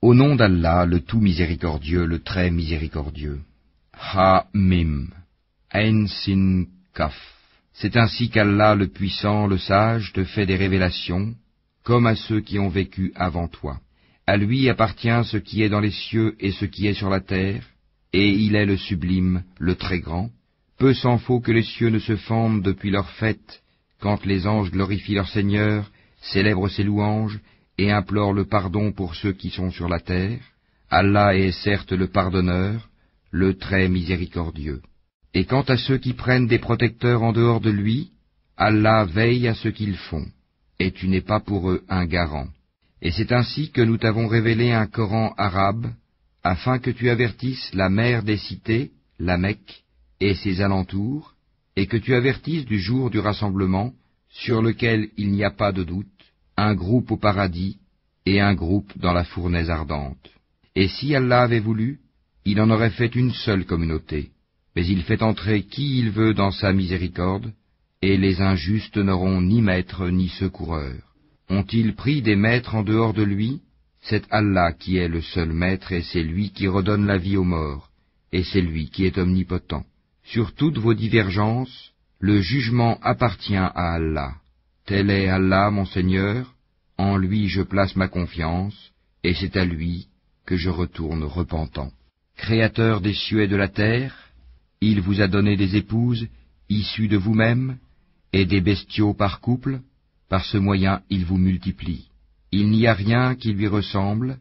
Au nom d'Allah, le tout miséricordieux, le très miséricordieux. Ha-Mim, Ain Sin Kaf. C'est ainsi qu'Allah, le puissant, le sage, te fait des révélations, comme à ceux qui ont vécu avant toi. À lui appartient ce qui est dans les cieux et ce qui est sur la terre, et il est le sublime, le très grand. Peu s'en faut que les cieux ne se fendent depuis leur fête, quand les anges glorifient leur Seigneur, célèbrent ses louanges, et implorent le pardon pour ceux qui sont sur la terre. Allah est certes le pardonneur, le très miséricordieux. Et quant à ceux qui prennent des protecteurs en dehors de lui, Allah veille à ce qu'ils font, et tu n'es pas pour eux un garant. Et c'est ainsi que nous t'avons révélé un Coran arabe, afin que tu avertisses la mère des cités, la Mecque, et ses alentours, et que tu avertisses du jour du rassemblement, sur lequel il n'y a pas de doute, un groupe au paradis, et un groupe dans la fournaise ardente. Et si Allah avait voulu, il en aurait fait une seule communauté, mais il fait entrer qui il veut dans sa miséricorde, et les injustes n'auront ni maître ni secoureur. Ont-ils pris des maîtres en dehors de lui? C'est Allah qui est le seul maître, et c'est lui qui redonne la vie aux morts, et c'est lui qui est omnipotent. Sur toutes vos divergences, le jugement appartient à Allah. Tel est Allah, mon Seigneur, en lui je place ma confiance, et c'est à lui que je retourne repentant. Créateur des cieux et de la terre, il vous a donné des épouses, issues de vous-même, et des bestiaux par couple, par ce moyen il vous multiplie. Il n'y a rien qui lui ressemble,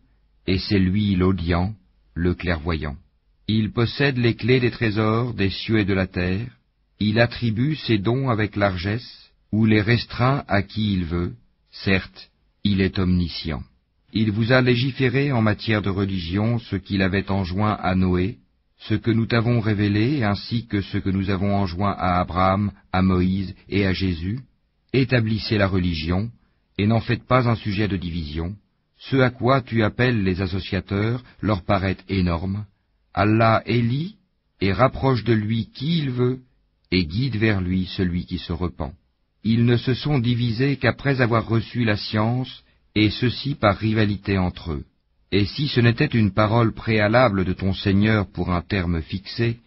et c'est lui l'audient, le clairvoyant. Il possède les clés des trésors des cieux et de la terre, il attribue ses dons avec largesse, ou les restreint à qui il veut, certes, il est omniscient. Il vous a légiféré en matière de religion ce qu'il avait enjoint à Noé, ce que nous t'avons révélé, ainsi que ce que nous avons enjoint à Abraham, à Moïse et à Jésus. Établissez la religion, et n'en faites pas un sujet de division. Ce à quoi tu appelles les associateurs leur paraît énorme. Allah élit et rapproche de lui qui il veut, et guide vers lui celui qui se repent. Ils ne se sont divisés qu'après avoir reçu la science, et ceci par rivalité entre eux. Et si ce n'était une parole préalable de ton Seigneur pour un terme fixé,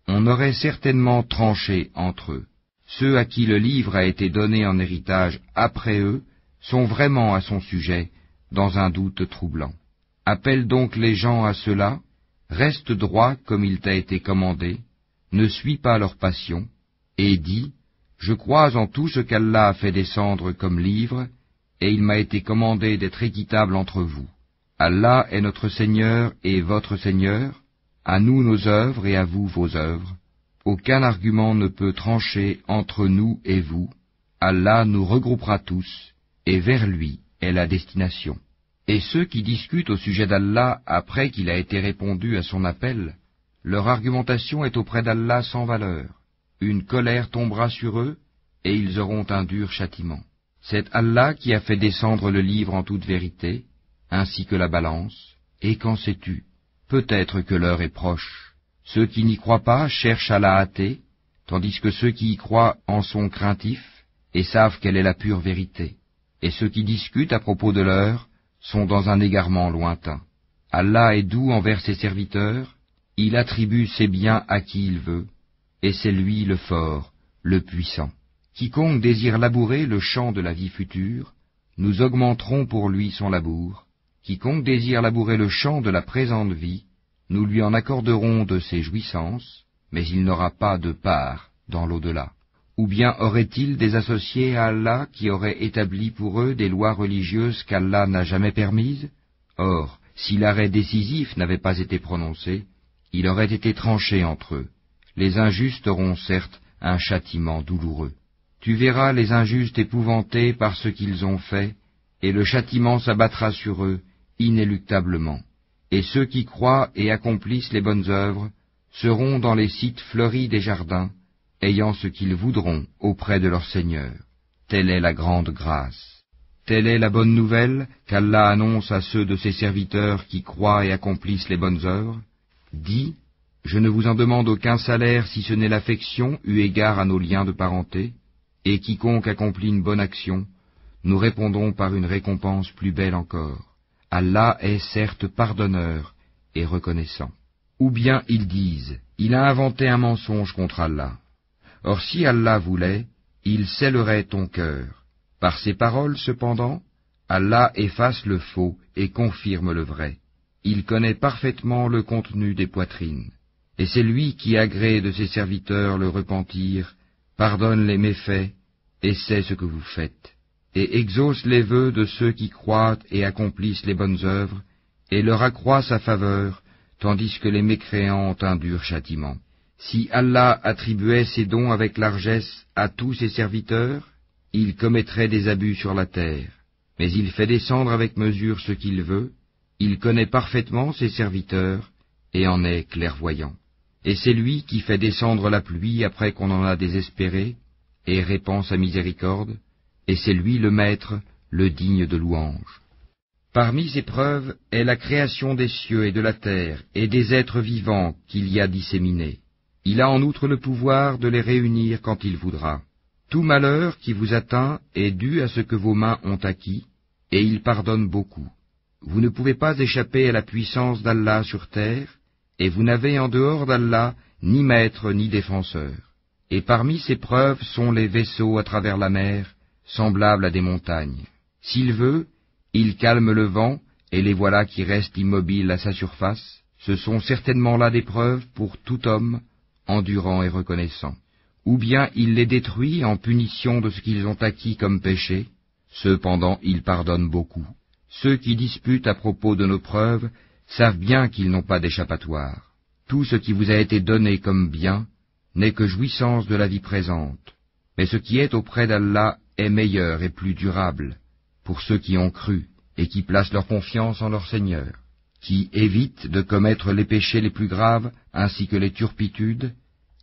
on aurait certainement tranché entre eux. Ceux à qui le livre a été donné en héritage après eux sont vraiment à son sujet, dans un doute troublant. Appelle donc les gens à cela, reste droit comme il t'a été commandé, ne suis pas leur passion, et dis, je crois en tout ce qu'Allah a fait descendre comme livre, et il m'a été commandé d'être équitable entre vous. Allah est notre Seigneur et votre Seigneur, à nous nos œuvres et à vous vos œuvres. Aucun argument ne peut trancher entre nous et vous. Allah nous regroupera tous, et vers lui est la destination. Et ceux qui discutent au sujet d'Allah après qu'il a été répondu à son appel, leur argumentation est auprès d'Allah sans valeur. Une colère tombera sur eux, et ils auront un dur châtiment. C'est Allah qui a fait descendre le livre en toute vérité, ainsi que la balance, et qu'en sais-tu? Peut-être que l'heure est proche. Ceux qui n'y croient pas cherchent à la hâter, tandis que ceux qui y croient en sont craintifs, et savent quelle est la pure vérité. Et ceux qui discutent à propos de l'heure sont dans un égarement lointain. Allah est doux envers ses serviteurs, il attribue ses biens à qui il veut, et c'est lui le fort, le puissant. Quiconque désire labourer le champ de la vie future, nous augmenterons pour lui son labour. Quiconque désire labourer le champ de la présente vie, nous lui en accorderons de ses jouissances, mais il n'aura pas de part dans l'au-delà. Ou bien aurait-il des associés à Allah qui auraient établi pour eux des lois religieuses qu'Allah n'a jamais permises? Or, si l'arrêt décisif n'avait pas été prononcé, il aurait été tranché entre eux. Les injustes auront certes un châtiment douloureux. Tu verras les injustes épouvantés par ce qu'ils ont fait, et le châtiment s'abattra sur eux inéluctablement. Et ceux qui croient et accomplissent les bonnes œuvres seront dans les sites fleuris des jardins, ayant ce qu'ils voudront auprès de leur Seigneur. Telle est la grande grâce. Telle est la bonne nouvelle qu'Allah annonce à ceux de ses serviteurs qui croient et accomplissent les bonnes œuvres. Dis, je ne vous en demande aucun salaire si ce n'est l'affection eu égard à nos liens de parenté, et quiconque accomplit une bonne action, nous répondons par une récompense plus belle encore. Allah est certes pardonneur et reconnaissant. Ou bien ils disent, il a inventé un mensonge contre Allah. Or si Allah voulait, il scellerait ton cœur. Par ces paroles cependant, Allah efface le faux et confirme le vrai. Il connaît parfaitement le contenu des poitrines. Et c'est lui qui agrée de ses serviteurs le repentir, pardonne les méfaits, et sait ce que vous faites, et exauce les vœux de ceux qui croient et accomplissent les bonnes œuvres, et leur accroît sa faveur, tandis que les mécréants ont un dur châtiment. Si Allah attribuait ses dons avec largesse à tous ses serviteurs, il commettrait des abus sur la terre. Mais il fait descendre avec mesure ce qu'il veut, il connaît parfaitement ses serviteurs, et en est clairvoyant. Et c'est lui qui fait descendre la pluie après qu'on en a désespéré, et répand sa miséricorde, et c'est lui le maître, le digne de louange. Parmi ces preuves est la création des cieux et de la terre, et des êtres vivants qu'il y a disséminés. Il a en outre le pouvoir de les réunir quand il voudra. Tout malheur qui vous atteint est dû à ce que vos mains ont acquis, et il pardonne beaucoup. Vous ne pouvez pas échapper à la puissance d'Allah sur terre, et vous n'avez en dehors d'Allah ni maître ni défenseur. Et parmi ces preuves sont les vaisseaux à travers la mer, semblables à des montagnes. S'il veut, il calme le vent, et les voilà qui restent immobiles à sa surface. Ce sont certainement là des preuves pour tout homme, endurant et reconnaissant. Ou bien il les détruit en punition de ce qu'ils ont acquis comme péché. Cependant il pardonne beaucoup. Ceux qui disputent à propos de nos preuves savent bien qu'ils n'ont pas d'échappatoire. Tout ce qui vous a été donné comme bien n'est que jouissance de la vie présente, mais ce qui est auprès d'Allah est meilleur et plus durable pour ceux qui ont cru et qui placent leur confiance en leur Seigneur, qui évitent de commettre les péchés les plus graves ainsi que les turpitudes,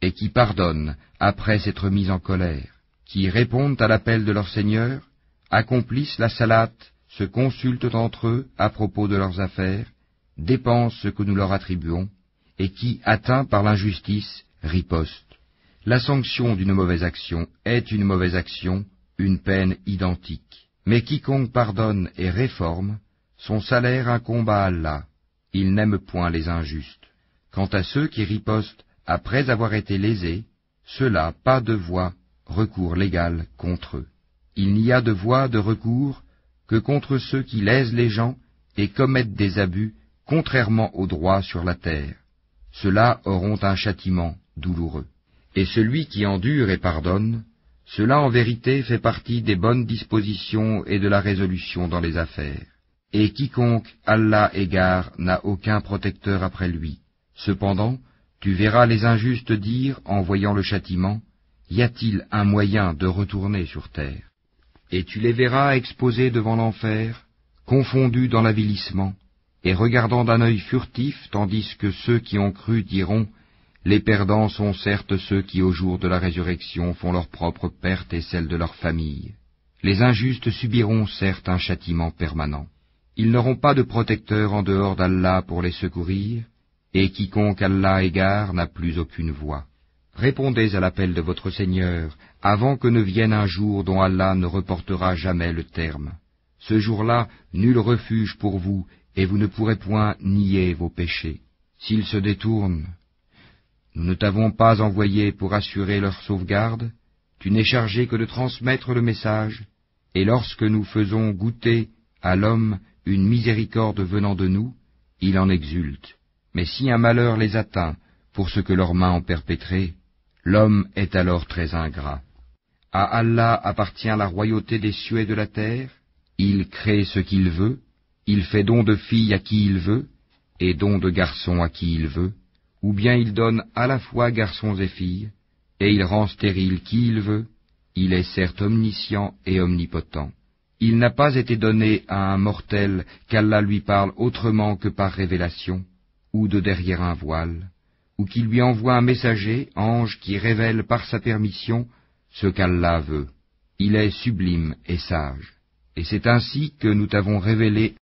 et qui pardonnent après s'être mis en colère, qui répondent à l'appel de leur Seigneur, accomplissent la salate, se consultent entre eux à propos de leurs affaires, dépensent ce que nous leur attribuons, et qui, atteints par l'injustice, ripostent. La sanction d'une mauvaise action est une mauvaise action, une peine identique. Mais quiconque pardonne et réforme, son salaire incombe à Allah. Il n'aime point les injustes. Quant à ceux qui ripostent après avoir été lésés, ceux-là, pas de voie, recours légal contre eux. Il n'y a de voie de recours que contre ceux qui lèsent les gens et commettent des abus contrairement au droit sur la terre. Ceux-là auront un châtiment douloureux. Et celui qui endure et pardonne, cela en vérité fait partie des bonnes dispositions et de la résolution dans les affaires. Et quiconque Allah égare n'a aucun protecteur après lui. Cependant, tu verras les injustes dire, en voyant le châtiment, y a-t-il un moyen de retourner sur terre? Et tu les verras exposés devant l'enfer, confondus dans l'avilissement, et regardant d'un œil furtif, tandis que ceux qui ont cru diront, les perdants sont certes ceux qui au jour de la résurrection font leur propre perte et celle de leur famille. Les injustes subiront certes un châtiment permanent. Ils n'auront pas de protecteur en dehors d'Allah pour les secourir, et quiconque Allah égare n'a plus aucune voie. Répondez à l'appel de votre Seigneur, avant que ne vienne un jour dont Allah ne reportera jamais le terme. Ce jour-là, nul refuge pour vous, et vous ne pourrez point nier vos péchés. S'ils se détournent, nous ne t'avons pas envoyé pour assurer leur sauvegarde, tu n'es chargé que de transmettre le message, et lorsque nous faisons goûter à l'homme une miséricorde venant de nous, il en exulte. Mais si un malheur les atteint pour ce que leurs mains ont perpétré, l'homme est alors très ingrat. À Allah appartient la royauté des cieux et de la terre, il crée ce qu'il veut, il fait don de filles à qui il veut, et don de garçons à qui il veut, ou bien il donne à la fois garçons et filles, et il rend stérile qui il veut, il est certes omniscient et omnipotent. Il n'a pas été donné à un mortel qu'Allah lui parle autrement que par révélation, ou de derrière un voile, ou qu'il lui envoie un messager, ange, qui révèle par sa permission ce qu'Allah veut. Il est sublime et sage. Et c'est ainsi que nous t'avons révélé